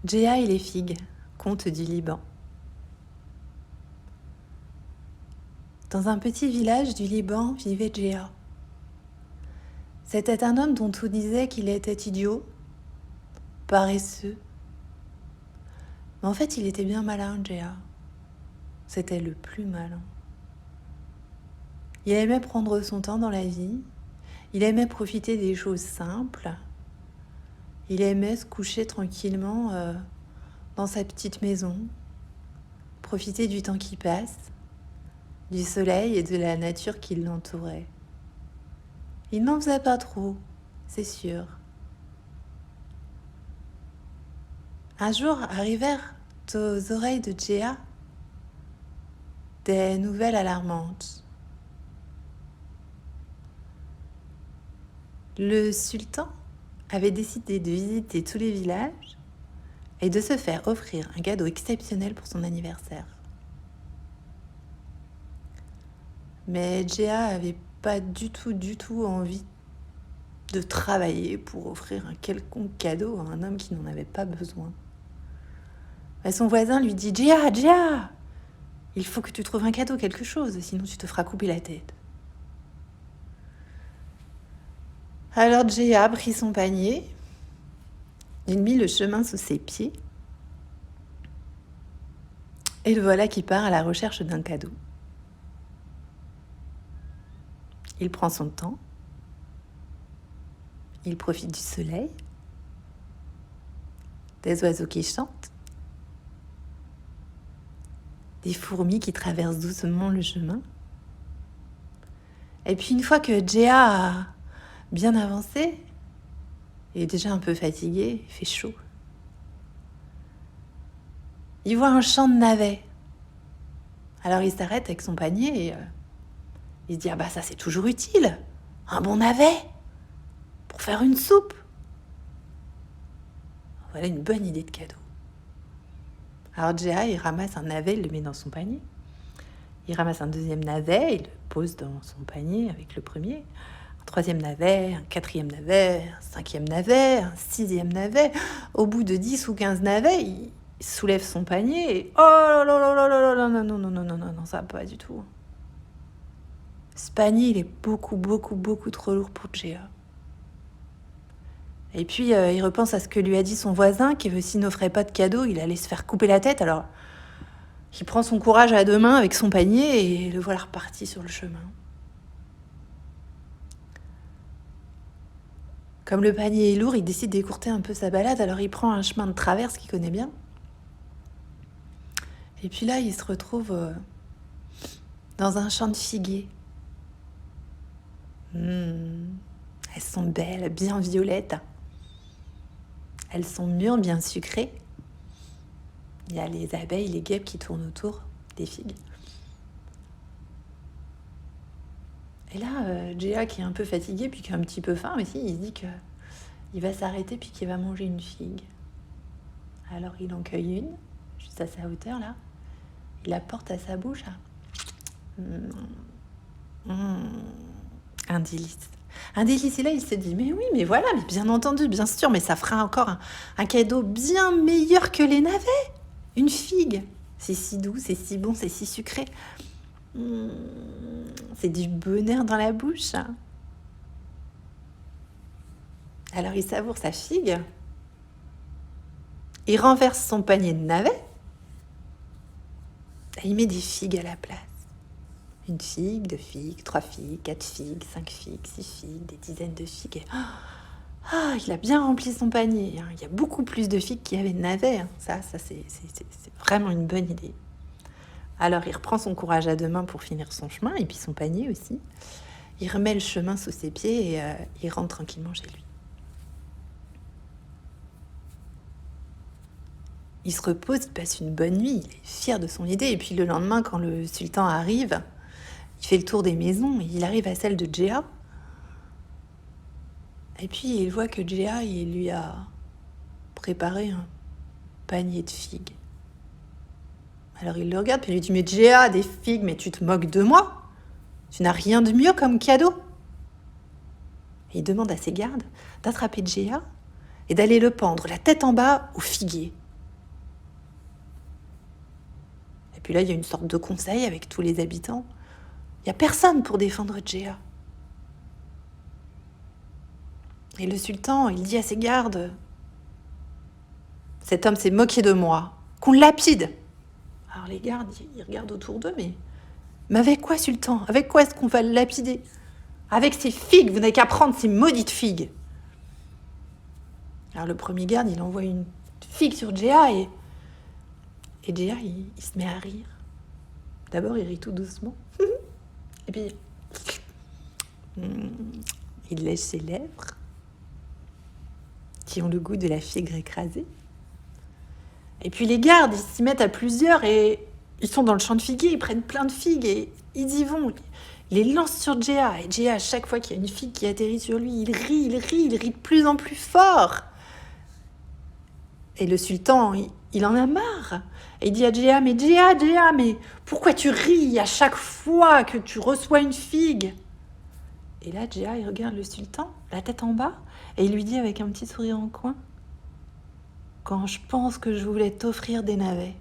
Djéa et les figues, conte du Liban. Dans un petit village du Liban vivait Djéa. C'était un homme dont on disait qu'il était idiot, paresseux. Mais en fait, il était bien malin, Djéa. C'était le plus malin. Il aimait prendre son temps dans la vie. Il aimait profiter des choses simples. Il aimait se coucher tranquillement dans sa petite maison, profiter du temps qui passe, du soleil et de la nature qui l'entourait. Il n'en faisait pas trop, c'est sûr. Un jour arrivèrent aux oreilles de Djéa des nouvelles alarmantes. Le sultan avait décidé de visiter tous les villages et de se faire offrir un cadeau exceptionnel pour son anniversaire. Mais Djéa avait pas du tout envie de travailler pour offrir un quelconque cadeau à un homme qui n'en avait pas besoin. Mais son voisin lui dit « Djéa, il faut que tu trouves un cadeau, quelque chose, sinon tu te feras couper la tête. » Alors Djéa prit son panier, il mit le chemin sous ses pieds, et le voilà qui part à la recherche d'un cadeau. Il prend son temps, il profite du soleil, des oiseaux qui chantent, des fourmis qui traversent doucement le chemin. Et puis une fois que Djéa a bien avancé, il est déjà un peu fatigué, il fait chaud. Il voit un champ de navets. Alors il s'arrête avec son panier et il se dit « Ah bah ça c'est toujours utile, un bon navet pour faire une soupe. » Voilà une bonne idée de cadeau. Alors Djéa, il ramasse un navet, il le met dans son panier. Il ramasse un deuxième navet, il le pose dans son panier avec le premier. Un troisième navet, un quatrième navet, un cinquième navet, un sixième navet. Au bout de 10 ou 15 navets, il soulève son panier et... Oh là là là là là là, non, ça va pas du tout. Ce panier, il est beaucoup trop lourd pour Djéa. Et puis, il repense à ce que lui a dit son voisin, que s'il n'offrait pas de cadeau, il allait se faire couper la tête. Alors, il prend son courage à deux mains avec son panier et le voilà reparti sur le chemin. Comme le panier est lourd, il décide d'écourter un peu sa balade, alors il prend un chemin de traverse qu'il connaît bien. Et puis là, il se retrouve dans un champ de figuiers. Elles sont belles, bien violettes. Elles sont mûres, bien sucrées. Il y a les abeilles, les guêpes qui tournent autour des figues. Et là, Djéa, qui est un peu fatigué, puis qui a un petit peu faim aussi, il se dit qu'il va s'arrêter, puis qu'il va manger une figue. Alors il en cueille une, juste à sa hauteur, là. Il la porte à sa bouche. Un délice. Un délice. Et là, il se dit, mais oui, mais voilà, mais bien entendu, bien sûr, mais ça fera encore un cadeau bien meilleur que les navets. Une figue. C'est si doux, c'est si bon, c'est si sucré. C'est du bonheur dans la bouche. Alors il savoure sa figue. Il renverse son panier de navets. Et il met des figues à la place. Une figue, 2 figues, 3 figues, 4 figues, 5 figues, 6 figues, des dizaines de figues. Il a bien rempli son panier. Il y a beaucoup plus de figues qu'il y avait de navets. Ça c'est vraiment une bonne idée. Alors il reprend son courage à deux mains pour finir son chemin, et puis son panier aussi. Il remet le chemin sous ses pieds et il rentre tranquillement chez lui. Il se repose, il passe une bonne nuit, il est fier de son idée. Et puis le lendemain, quand le sultan arrive, il fait le tour des maisons et il arrive à celle de Djéa. Et puis il voit que Djéa, il lui a préparé un panier de figues. Alors il le regarde, puis il lui dit « Mais Djéa, des figues, mais tu te moques de moi? Tu n'as rien de mieux comme cadeau ?» Et il demande à ses gardes d'attraper Djéa et d'aller le pendre la tête en bas au figuier. Et puis là, il y a une sorte de conseil avec tous les habitants. Il n'y a personne pour défendre Djéa. Et le sultan, il dit à ses gardes, cet homme s'est moqué de moi, qu'on le lapide. Alors les gardes, ils regardent autour d'eux, mais avec quoi, sultan? Avec quoi est-ce qu'on va le lapider? Avec ces figues, vous n'avez qu'à prendre ces maudites figues. Alors le premier garde, il envoie une figue sur Djéa et Djéa, il se met à rire. D'abord, il rit tout doucement. Et puis, il lèche ses lèvres, qui ont le goût de la figue écrasée. Et puis les gardes, ils s'y mettent à plusieurs et ils sont dans le champ de figuier, ils prennent plein de figues et ils y vont. Ils les lancent sur Djéa. Et Djéa, à chaque fois qu'il y a une figue qui atterrit sur lui, il rit de plus en plus fort. Et le sultan, il en a marre. Et il dit à Djéa, mais Djéa, mais pourquoi tu ris à chaque fois que tu reçois une figue? Et là, Djéa, il regarde le sultan, la tête en bas, et il lui dit avec un petit sourire en coin, quand je pense que je voulais t'offrir des navets,